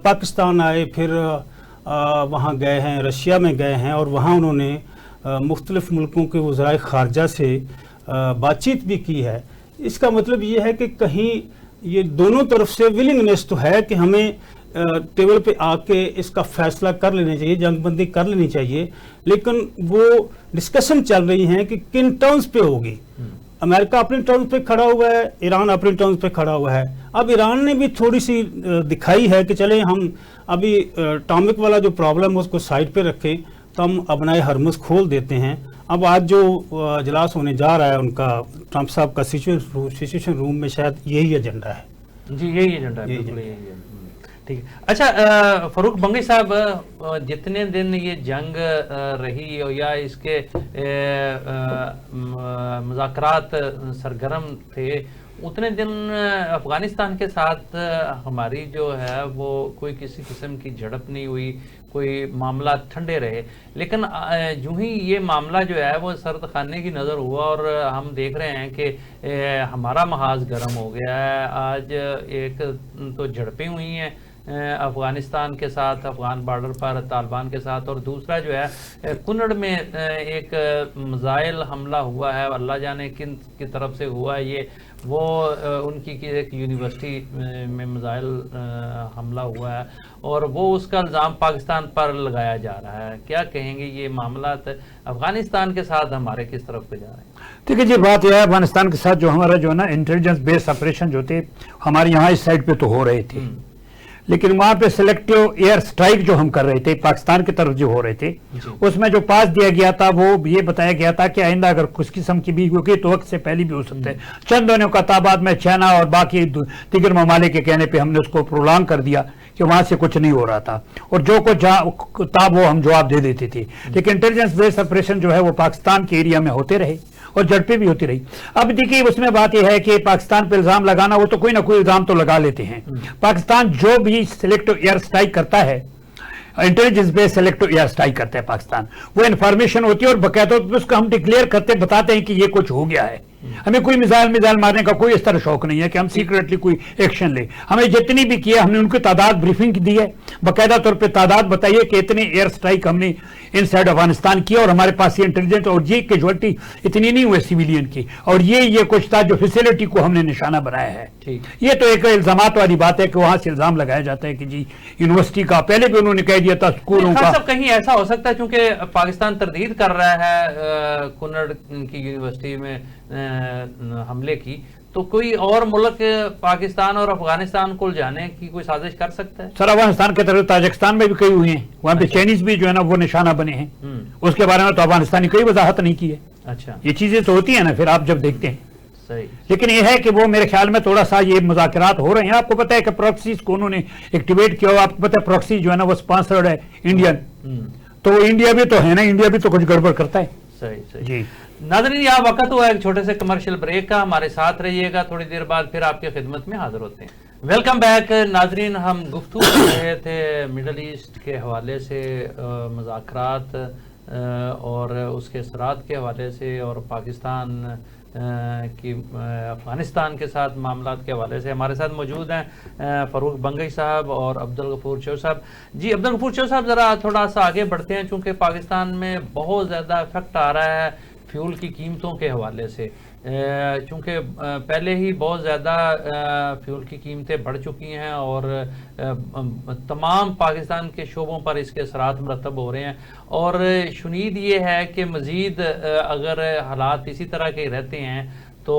پاکستان آئے، پھر वहाँ गए हैं, रशिया में गए हैं और वहाँ उन्होंने मुख्तलिफ मुल्कों के वज़राए ख़ारजा से बातचीत भी की है। इसका मतलब ये है कि कहीं ये दोनों तरफ से विलिंगनेस तो है कि हमें टेबल पे आके इसका फैसला कर लेना चाहिए, जंगबंदी कर लेनी चाहिए, लेकिन वो डिस्कशन चल रही हैं कि किन टर्म्स पे होगी। अमेरिका अपने टर्म्स पे खड़ा हुआ है, ईरान अपने टर्म्स पे खड़ा हुआ है। अब ईरान ने भी थोड़ी सी दिखाई है कि चले हम अभी एटॉमिक वाला जो प्रॉब्लम है उसको साइड पे रखें, तो हम अपना हरमुज़ खोल देते हैं। अब आज जो इजलास होने जा रहा है उनका, ट्रंप साहब का सिचुएशन रूम में, शायद यही एजेंडा है। जी, यही एजेंडा है, बिल्कुल यही है। ठीक है। अच्छा, फारूक बंगई साहब, जितने दिन ये जंग रही या इसके मुज़ाकरात सरगर्म थे, उतने दिन अफ़गानिस्तान के साथ हमारी जो है वो कोई किसी किस्म की झड़प नहीं हुई, कोई मामला ठंडे रहे। लेकिन यूं ही ये मामला जो है वो सर्द खाने की नज़र हुआ और हम देख रहे हैं कि हमारा महाज गर्म हो गया है। आज एक तो झड़पें हुई हैं अफ़गानिस्तान के साथ, अफ़गान बॉर्डर पर तालिबान के साथ, और दूसरा जो है कुनड़ में एक मिसाइल हमला हुआ है, अल्लाह जाने किन की तरफ से हुआ है ये, वो उनकी एक यूनिवर्सिटी में मिसाइल हमला हुआ है और वो उसका इल्ज़ाम पाकिस्तान पर लगाया जा रहा है। क्या कहेंगे, ये मामला अफ़गानिस्तान के साथ हमारे किस तरफ पे जा रहे हैं? देखिए जी, बात यह है, अफ़गानिस्तान के साथ जो हमारा जो है ना इंटेलिजेंस बेस्ड ऑपरेशन जो थे हमारे यहाँ इस साइड पे तो हो रहे थे, लेकिन वहां पे सिलेक्टिव एयर स्ट्राइक जो हम कर रहे थे पाकिस्तान की तरफ जो हो रहे थे, उसमें जो पास दिया गया था वो ये बताया गया था कि आइंदा अगर कुछ किस्म की भी, क्योंकि तो वक्त से पहले भी हो सकता है, चंद दिनों का ताबाद में चाइना और बाकी दीगर ममालिक के कहने पे हमने उसको प्रोलॉन्ग कर दिया कि वहां से कुछ नहीं हो रहा था और जो कुछ था वो हम जवाब दे देते थे। लेकिन इंटेलिजेंस बेस्ड ऑपरेशन जो है वो पाकिस्तान के एरिया में होते रहे और झड़पें भी होती रही। अब देखिए, उसमें बात यह है कि पाकिस्तान पे इल्जाम लगाना, वो तो कोई ना कोई इल्जाम तो लगा लेते हैं। पाकिस्तान जो भी सिलेक्टिव एयर स्ट्राइक करता है, intelligence based selective air strike करता है पाकिस्तान, वो इन्फॉर्मेशन होती है और बकायदा उसको हम डिक्लेयर करते बताते हैं कि ये कुछ हो गया है। हमें कोई मिसाइल मारने का कोई इस तरह शौक नहीं है कि हम सीक्रेटली कोई एक्शन ले। हमें जितनी भी किया हमने उनकी तादाद ब्रीफिंग दी है, बाकायदा तौर पे तादाद बताइए कि इतने एयर स्ट्राइक हमने इन साइड अफगानिस्तान किया और हमारे पास ये इंटेलिजेंस और ये कैजुअल्टी इतनी नहीं हुई सिविलियन की, और ये कुछ था जो फैसिलिटी को हमने निशाना बनाया है। ये तो एक इल्जामात वाली बात है कि वहां से इल्जाम लगाया जाता है कि जी यूनिवर्सिटी का, पहले भी उन्होंने कह दिया था स्कूलों का। सब कहीं ऐसा हो सकता है क्योंकि पाकिस्तान तरदीद कर रहा है कुनड़ की यूनिवर्सिटी में हमले की, तो कोई और मुल्क पाकिस्तान और अफगानिस्तान को जाने की कोई साजिश कर सकता है? सर, अफगानिस्तान के तरफ ताजिकिस्तान में भी कई हुई हैं, वहां पे चाइनीज भी जो है ना वो निशाना बने हैं, उसके बारे में तो अफगानिस्तान ने कोई वजाहत नहीं की है। अच्छा, ये चीजें तो होती है ना फिर आप जब देखते हैं। सही। लेकिन ये है कि वो मेरे ख्याल में थोड़ा सा ये मुज़ाकरात हो रहे हैं। आपको पता है कि प्रॉक्सीज को उन्होंने एक्टिवेट किया, आपको पता है प्रॉक्सी जो है ना वो स्पॉन्सर्ड है इंडियन, तो इंडिया भी तो है ना, इंडिया भी तो कुछ गड़बड़ करता है। सही सही जी नाज़रीन, यहाँ वक्त हुआ एक छोटे से कमर्शियल ब्रेक का, हमारे साथ रहिएगा, थोड़ी देर बाद फिर आपकी खिदमत में हाजिर होते हैं। वेलकम बैक नाज़रीन, हम गुफ्तगू कर रहे थे मिडल ईस्ट के हवाले से, मुज़ाकरात और उसके असरात के हवाले से, और पाकिस्तान की अफ़गानिस्तान के साथ मामलात के हवाले से। हमारे साथ मौजूद हैं फ़ारूक बंगई साहब और अब्दुल गफूर चौ साहब। जी अब्दुल गफूर चौ साहब, ज़रा थोड़ा सा आगे बढ़ते हैं, चूँकि पाकिस्तान में बहुत ज़्यादा इफेक्ट आ रहा है फ्यूल की कीमतों के हवाले से, चूँकि पहले ही बहुत ज़्यादा फ्यूल की कीमतें बढ़ चुकी हैं और तमाम पाकिस्तान के शोबों पर इसके असरात मरतब हो रहे हैं, और शुनीद ये है कि मज़ीद अगर हालात इसी तरह के रहते हैं तो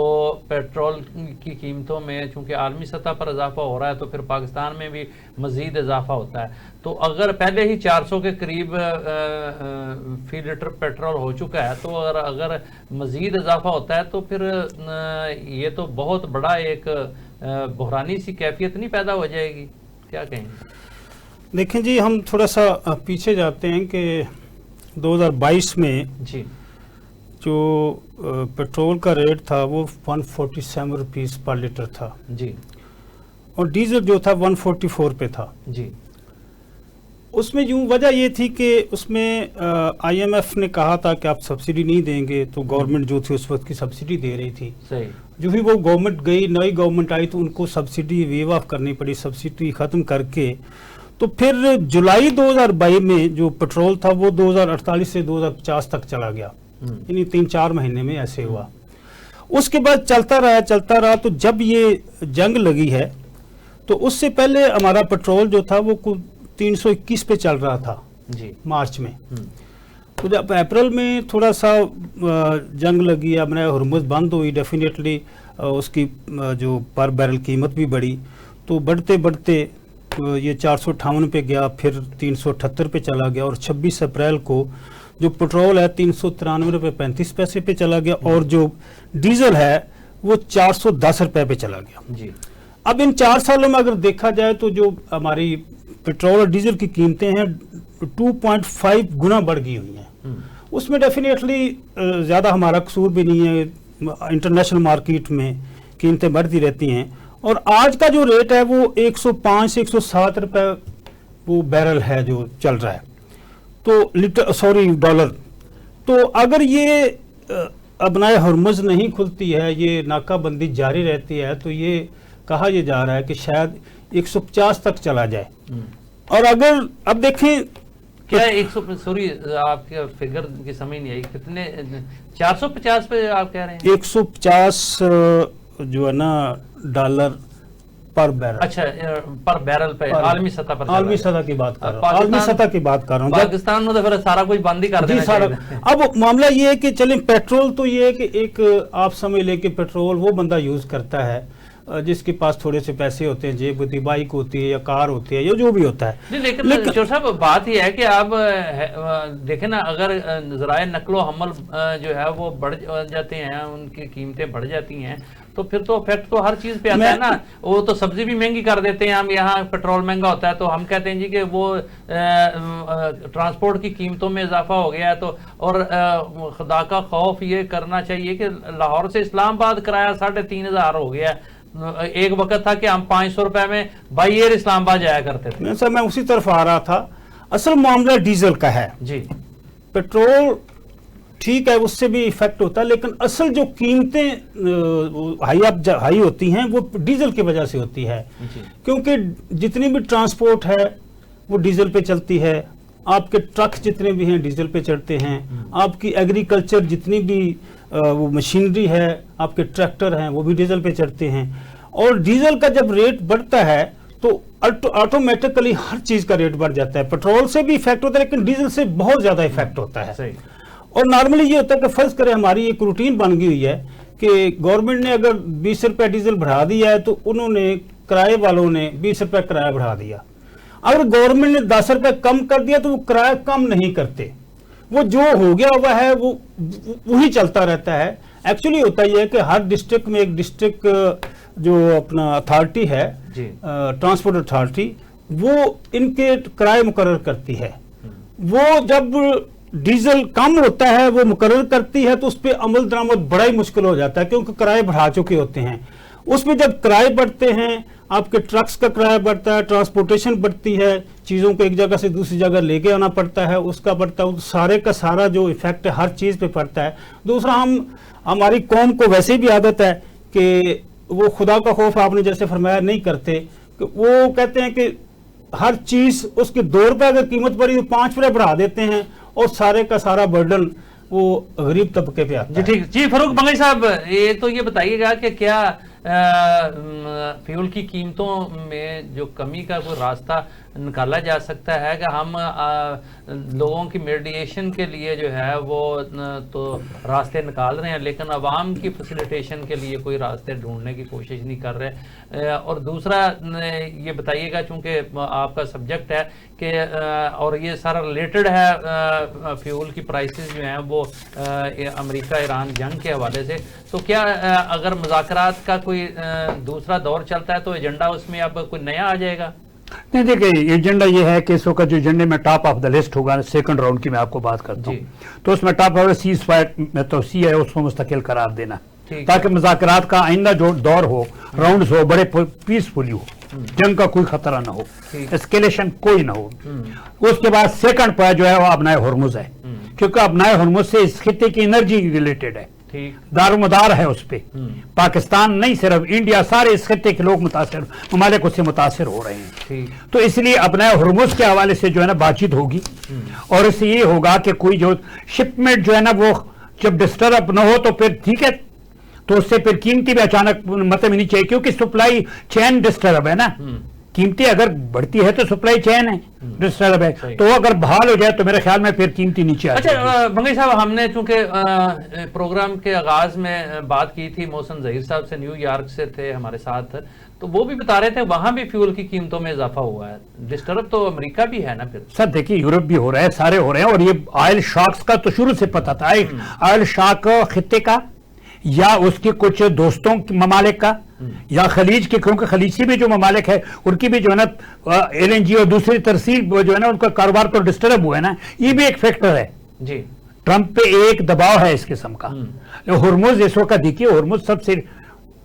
पेट्रोल की कीमतों में, चूँकि आलमी सतह पर इजाफा हो रहा है, तो फिर पाकिस्तान में भी मज़ीद इजाफा होता है। तो अगर पहले ही 400 के करीब फी लीटर पेट्रोल हो चुका है, तो अगर मज़ीद इजाफा होता है तो फिर ये तो बहुत बड़ा एक बहरानी सी कैफियत नहीं पैदा हो जाएगी? क्या कहेंगे? देखें जी, हम थोड़ा सा पीछे जाते हैं कि 2022 में जी जो पेट्रोल का रेट था वो 147 रुपीज़ पर लीटर था जी, और डीजल जो था 144 पे था जी। उसमें यूँ वजह ये थी कि उसमें IMF ने कहा था कि आप सब्सिडी नहीं देंगे, तो गवर्नमेंट जो थी उस वक्त की सब्सिडी दे रही थी। सही। जो भी वो गवर्नमेंट गई, नई गवर्नमेंट आई, तो उनको सब्सिडी वेव ऑफ करनी पड़ी, सब्सिडी ख़त्म करके तो फिर जुलाई 2022 में जो पेट्रोल था वो 2048 से 2050 तक चला गया, यानी 3-4 महीने में ऐसे हुआ। उसके बाद चलता रहा। तो जब ये जंग लगी है तो उससे पहले हमारा पेट्रोल जो था वो 321 पे चल रहा था जी मार्च में। तो जब अप्रैल में थोड़ा सा जंग लगी, अब हुर्मुज़ बंद हुई, डेफिनेटली उसकी जो पर बैरल कीमत भी बढ़ी। तो बढ़ते बढ़ते ये 458 पे गया, फिर 378 पे चला गया, और 26 अप्रैल को जो पेट्रोल है 393 रुपये 35 पैसे पे चला गया, और जो डीजल है वो 410 रुपये पे चला गया जी। अब इन 4 सालों में अगर देखा जाए तो जो हमारी पेट्रोल और डीजल की कीमतें हैं 2.5 गुना बढ़ गई हुई हैं। उसमें डेफिनेटली ज़्यादा हमारा कसूर भी नहीं है, इंटरनेशनल मार्केट में कीमतें बढ़ती रहती हैं। और आज का जो रेट है वो 105 से 107 रुपये वो बैरल है जो चल रहा है, तो डॉलर। तो अगर ये अपनाए हुर्मुज़ नहीं खुलती है, ये नाकाबंदी जारी रहती है, तो ये कहा ये जा रहा है कि शायद 150 तक चला जाए। और अगर अब देखें क्या 100 आपके फिगर की समझ नहीं आई, कितने 450 पे आप कह रहे हैं? 150 जो है ना डॉलर पर बैरल। अच्छा, पर बैरल पे आलमी सतह पर, आलमी सतह की बात कर रहा हूँ, आलमी सतह की बात कर रहा हूँ। पाकिस्तान में तो फिर सारा कुछ बंद ही कर देना चाहिए। अब मामला ये है कि चलें, पेट्रोल तो ये है कि एक आप समझ लें कि पेट्रोल वो बंदा यूज करता है जिसके पास थोड़े से पैसे होते हैं, जेब होती, बाइक होती है या कार होती है या जो भी होता है। लेकिन चोर साहब बात यह है कि आप देखें ना, अगर ज़राए नकलो हमल जो है वो बढ़ जाते हैं, उनकी कीमतें बढ़ जाती हैं, तो फिर तो इफेक्ट तो हर चीज पे आता है ना। वो तो सब्जी भी महंगी कर देते हैं, हम यहाँ पेट्रोल महंगा होता है तो हम कहते हैं जी कि वो ट्रांसपोर्ट की कीमतों में इजाफा हो गया है। तो और खुदा का खौफ ये करना चाहिए कि लाहौर से इस्लामाबाद किराया 3,500 हो गया है। एक वक्त था कि हम 500 रुपए में बाई एयर इस्लामाबाद जाया करते थे। सर मैं उसी तरफ आ रहा था। असल मामला डीजल का है जी। पेट्रोल ठीक है, उससे भी इफेक्ट होता है, लेकिन असल जो कीमतें हाई होती हैं वो डीजल की वजह से होती है, क्योंकि जितनी भी ट्रांसपोर्ट है वो डीजल पे चलती है, आपके ट्रक जितने भी हैं डीजल पे चढ़ते हैं, आपकी एग्रीकल्चर जितनी भी वो मशीनरी है, आपके ट्रैक्टर हैं वो भी डीजल पे चढ़ते हैं। और डीजल का जब रेट बढ़ता है तो ऑटोमेटिकली हर चीज का रेट बढ़ जाता है। पेट्रोल से भी इफेक्ट होता है, लेकिन डीजल से बहुत ज्यादा इफेक्ट होता है। सही। और नॉर्मली ये होता है कि फर्ज करें हमारी एक रूटीन बन गई हुई है कि गवर्नमेंट ने अगर 20 रुपए डीजल बढ़ा दिया है तो उन्होंने किराए वालों ने 20 रुपए किराया बढ़ा दिया। अगर गवर्नमेंट ने 10 रुपए कम कर दिया तो वो किराया कम नहीं करते, वो जो हो गया हुआ है वो वही चलता रहता है। एक्चुअली होता ही है कि हर डिस्ट्रिक्ट में एक डिस्ट्रिक्ट जो अपना अथॉरिटी है, ट्रांसपोर्ट अथॉरिटी, वो इनके किराए मुकर्रर करती है। वो जब डीजल कम होता है वो मुकर्रर करती है तो उस पर अमल दरामद बड़ा ही मुश्किल हो जाता है, क्योंकि किराए बढ़ा चुके होते हैं। उसमें जब किराए बढ़ते हैं, आपके ट्रक्स का किराया बढ़ता है, ट्रांसपोर्टेशन बढ़ती है, चीज़ों को एक जगह से दूसरी जगह लेके आना पड़ता है, उसका बढ़ता है, सारे का सारा जो इफेक्ट है हर चीज़ पे पड़ता है। दूसरा, हमारी कौम को वैसे भी आदत है कि वो खुदा का खौफ आपने जैसे फरमाया नहीं करते, कि वो कहते हैं कि हर चीज़ उसके 2 रुपये अगर कीमत बढ़ी तो 5 रुपये बढ़ा देते हैं और सारे का सारा बर्डन वो गरीब तबके पे आता है। जी ठीक। जी फरूक बंगई साहब, ये बताइएगा कि क्या फ्यूल की कीमतों में जो कमी का कोई रास्ता निकाला जा सकता है कि हम लोगों की मेडिएशन के लिए जो है वो तो रास्ते निकाल रहे हैं, लेकिन आवाम की फैसिलिटेशन के लिए कोई रास्ते ढूंढने की कोशिश नहीं कर रहे। और दूसरा ये बताइएगा, चूंकि आपका सब्जेक्ट है कि और ये सारा रिलेटेड है फ्यूल की प्राइसेस जो हैं वो अमेरिका ईरान जंग के हवाले से, तो क्या अगर मुज़ाकरात का कोई दूसरा दौर चलता है तो एजेंडा उसमें अब कोई नया आ जाएगा? नहीं, देखिए एजेंडा ये है कि इसका जो एजेंडे में टॉप ऑफ द लिस्ट होगा, सेकंड राउंड की मैं आपको बात करता हूँ, तो उसमें टॉप ऑफ सीज फायर में तो सी है उसको मुस्तकिल करार देना, ताकि मुज़ाकरात का आइंदा जो दौर हो, राउंड्स हो, बड़े पीसफुली हो, जंग का कोई खतरा ना हो, एस्केलेशन कोई ना हो। उसके बाद सेकंड पॉइंट जो है वो अपनाए हुर्मुज़ है, क्योंकि अपनाए हुर्मुज़ से इस खित्ते की एनर्जी रिलेटेड है। दारोमदार है उस पे। पाकिस्तान नहीं, सिर्फ इंडिया, सारे इस खत्ते के लोग मुतासिर, ममालिक उससे मुतासिर हो रहे हैं। तो इसलिए अपना हुर्मुज के हवाले से जो है ना बातचीत होगी, और इससे ये होगा कि कोई जो शिपमेंट जो है ना वो जब डिस्टर्ब न हो तो फिर ठीक है, तो उससे फिर कीमती भी अचानक मतलब नहीं चाहिए, क्योंकि सप्लाई चेन डिस्टर्ब है ना। कीमती अगर बढ़ती है तो सप्लाई चेन है डिस्टर्ब है, तो अगर बहाल हो जाए तो मेरे ख्याल में फिर कीमती नीचे आ जाएगी। अच्छा भंगी साहब, हमने चूंकि प्रोग्राम के आगाज में बात की थी, मोहसिन ज़हीर साहब से न्यूयॉर्क से थे हमारे साथ, तो वो भी बता रहे थे वहां भी फ्यूल की कीमतों में इजाफा हुआ है। डिस्टर्ब तो अमेरिका भी है ना फिर। सर देखिए, यूरोप भी हो रहा है, सारे हो रहे हैं, और ये ऑयल शॉक्स का तो शुरू से पता था। ऑयल शॉक खित्ते का या उसके कुछ दोस्तों ममालिक का या खलीज के, क्योंकि खलीज से भी जो ममालिक है उनकी भी जो है ना LNG और दूसरी तरसील जो है ना उनका कारोबार तो डिस्टर्ब हुआ है ना, ये भी एक फैक्टर है जी। ट्रंप पे एक दबाव है इस किस्म का। हुर्मुज इस वक्त देखिए, हुर्मुज सबसे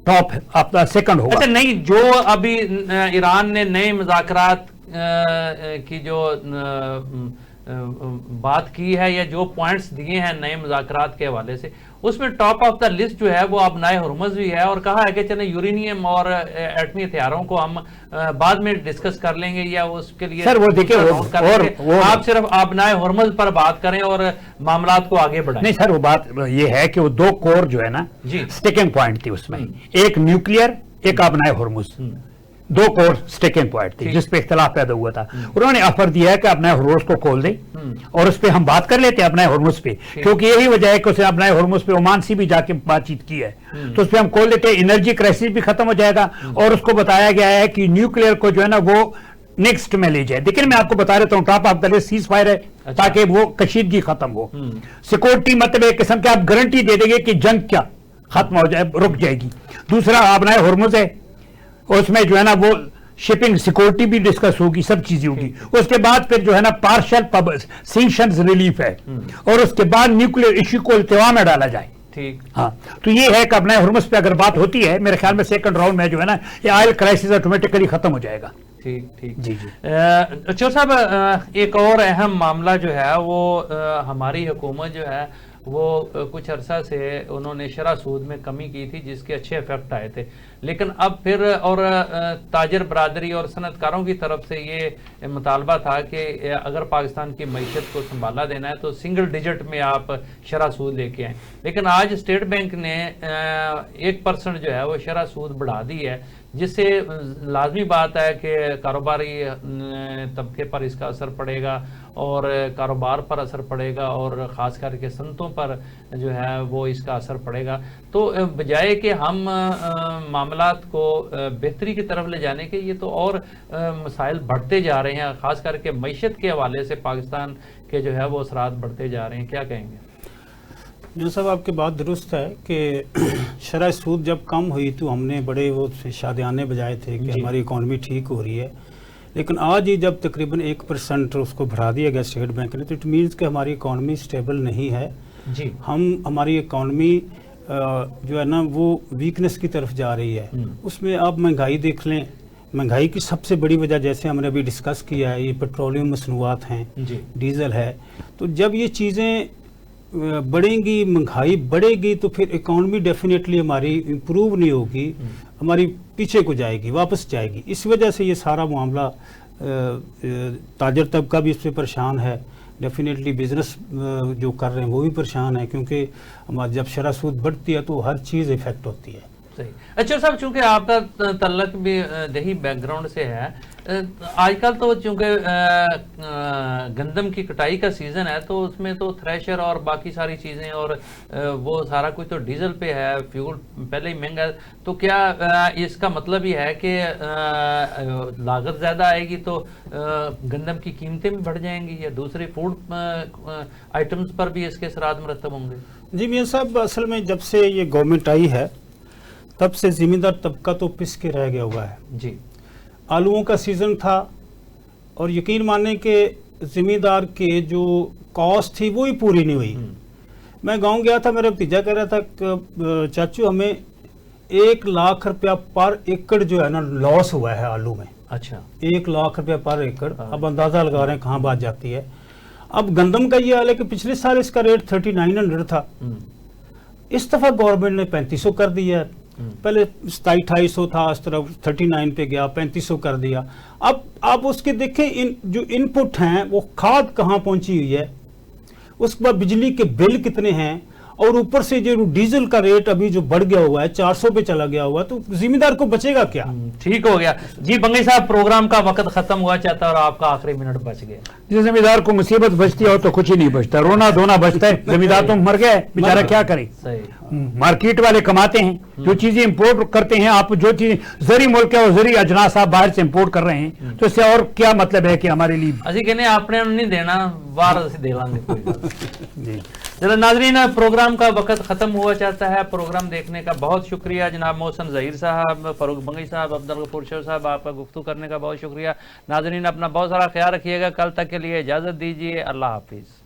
टॉप है, आपका सेकंड होगा। अच्छा नहीं, जो अभी ईरान ने नए मुज़ाकरात की जो बात की है या जो पॉइंट्स दिए हैं नए मुज़ाकरात के हवाले से, उसमें टॉप ऑफ द लिस्ट जो है वो अपनाए हुर्मुज भी है, और कहा है कि चले यूरेनियम और एटमी हथियारों को हम बाद में डिस्कस कर लेंगे, या उसके लिए सर वो देखिए आप सिर्फ अपनाए हुर्मुज पर बात करें और मामलात को आगे बढ़ाएं। नहीं सर, वो बात ये है कि वो दो कोर जो है ना स्टिकिंग पॉइंट थी उसमें, एक न्यूक्लियर, एक अपनाए हुर्मुज, दो कोर स्टिकिंग पॉइंट थी जिस पे इख्तिलाफ पैदा हुआ था। उन्होंने ऑफर दिया है कि अपना हुर्मुज को खोल दे और उस पे हम बात कर लेते हैं अपना हुर्मुज पे, क्योंकि यही वजह है कि उसने अपना हुर्मुज पे ओमान से भी जाके बातचीत की है, तो उस पे हम खोल देते हैं, एनर्जी क्राइसिस भी खत्म हो जाएगा, और उसको बताया गया है कि न्यूक्लियर को जो है ना वो नेक्स्ट में ले जाए। लेकिन मैं आपको बता देता हूँ, top of the list cease fire है ताकि वो कशीदगी खत्म हो। सिक्योरिटी मतलब एक किस्म की आप गारंटी दे देंगे कि जंग क्या खत्म हो जाए, रुक जाएगी। दूसरा अपना हुर्मुज है, उसमें जो है ना वो शिपिंग सिक्योरिटी भी डिस्कस होगी, सब चीजें होगी। उसके बाद फिर जो है ना पार्शियल सैंक्शंस रिलीफ है, और उसके बाद न्यूक्लियर इश्यू को इल्तिवा में डाला जाए। ठीक, हाँ, तो ये है कि अपने हुर्मुज पे अगर बात होती है, मेरे ख्याल में सेकंड राउंड में जो है ना ये ऑयल क्राइसिस ऑटोमेटिकली खत्म हो जाएगा। ठीक ठीक जी जी। चौर साहब, एक और अहम मामला जो है वो हमारी हुकूमत जो है वो कुछ अरसा से उन्होंने शरह सूद में कमी की थी, जिसके अच्छे इफेक्ट आए थे, लेकिन अब फिर और ताजर बरादरी और सनतकारों की तरफ से ये मुतालबा था कि अगर पाकिस्तान की मईशत को संभाला देना है तो सिंगल डिजिट में आप शरह सूद लेके आएँ। लेकिन आज स्टेट बैंक ने 1% जो है वो शरह सूद बढ़ा दी है, जिससे लाजमी बात है कि कारोबारी तबके पर इसका असर पड़ेगा और कारोबार पर असर पड़ेगा, और ख़ास करके सनतों पर जो है वो इसका असर पड़ेगा। तो बजाय कि हम मामलात को बेहतरी की तरफ ले जाने के, ये तो और मसाइल बढ़ते जा रहे हैं, ख़ास करके मईशत के हवाले से पाकिस्तान के जो है वो असरात बढ़ते जा रहे हैं। क्या कहेंगे? जो साहब आपकी बात दुरुस्त है कि शरह सूद जब कम हुई तो हमने बड़े वो शादियाने बजाए थे कि हमारी इकॉनमी ठीक हो रही है, लेकिन आज ही जब तकरीबन 1% उसको बढ़ा दिया गया स्टेट बैंक ने, तो इट मीन्स कि हमारी इकॉनमी स्टेबल नहीं है जी। हमारी इकॉनमी जो है ना वो वीकनेस की तरफ जा रही है। उसमें आप महंगाई देख लें, महंगाई की सबसे बड़ी वजह जैसे हमने अभी डिस्कस किया है, ये पेट्रोलियम मसनूआत हैं, डीजल है। तो जब ये चीज़ें बढ़ेंगी, महंगाई बढ़ेगी, तो फिर इकॉनमी डेफिनेटली हमारी इम्प्रूव नहीं होगी, हमारी पीछे को जाएगी, वापस जाएगी। इस वजह से ये सारा मामला, ताजर तबका भी इस पर परेशान है, डेफिनेटली बिजनेस जो कर रहे हैं वो भी परेशान है, क्योंकि हमारी जब शरह सूद बढ़ती है तो हर चीज़ इफेक्ट होती है। सही। अच्छा साहब, चूंकि आपका तल्लक भी दही बैकग्राउंड से है, आजकल तो चूंकि गंदम की कटाई का सीजन है, तो उसमें तो थ्रेशर और बाकी सारी चीजें और वो सारा कुछ तो डीजल पे है, फ्यूल पहले ही महंगा है, तो क्या इसका मतलब ये है कि लागत ज्यादा आएगी तो गंदम की कीमतें भी बढ़ जाएंगी, या दूसरे फूड आइटम्स पर भी इसके असरात मुरतब होंगे? जी मियां साहब, असल में जब से ये गवर्नमेंट आई है तब से जिम्मेदार तबका तो पिस के रह गया हुआ है जी। आलूओं का सीज़न था और यकीन मानने के ज़िम्मेदार के जो कॉस्ट थी वो ही पूरी नहीं हुई। मैं गांव गया था, मेरा भतीजा कह रहा था कि चाचू हमें 1 लाख रुपया पर एकड़ जो है ना लॉस हुआ है आलू में। अच्छा, 1 लाख रुपया पर एकड़। अब अंदाज़ा लगा रहे हैं कहाँ बात जाती है। अब गंदम का ये हाल है कि पिछले साल इसका रेट 3900 था, इस दफा गवर्नमेंट ने 3500 कर दिया है। पहले 2700-2800 था, इस तरफ 39 पे गया, 3500 कर दिया। अब आप उसके देखें जो इनपुट हैं वो खाद कहाँ पहुंची हुई है, उसके बाद बिजली के बिल कितने हैं, और ऊपर से जो डीजल का रेट अभी जो बढ़ गया हुआ है 400 पे चला गया हुआ, तो जिम्मेदार को बचेगा क्या? ठीक हो गया जी। बंगई साहब, प्रोग्राम का वक्त खत्म हुआ चाहता है और आपका आखिरी मिनट बच गया। जिस जमींदार को मुसीबत बचती हो तो कुछ ही नहीं बचता, रोना धोना बचता है। जमींदार तो मर गया है बेचारा, क्या करे? सही। मार्केट वाले कमाते हैं, जो चीजें इंपोर्ट करते हैं, आप जो चीज जरी मुल्क है और जरी अजनास आप बाहर से इंपोर्ट कर रहे हैं, तो इससे और क्या मतलब है कि हमारे लिए? ਅਸੀਂ कहने आपने नहीं देना, बाहर से दे लांगे कोई बात नहीं। जी चलो नाजरीन, प्रोग्राम का वक्त खत्म हुआ चाहता है। प्रोग्राम देखने का बहुत शुक्रिया जनाब मोहसन ज़हीर साहब, फरूक बंगई साहब, अब्दुल गफूर शोर साहब, आपका गुफ्तगू करने का बहुत शुक्रिया। नाजरीन, अपना बहुत सारा ख्याल रखिएगा। कल तक के लिए इजाज़त दीजिए। अल्लाह हाफिज़।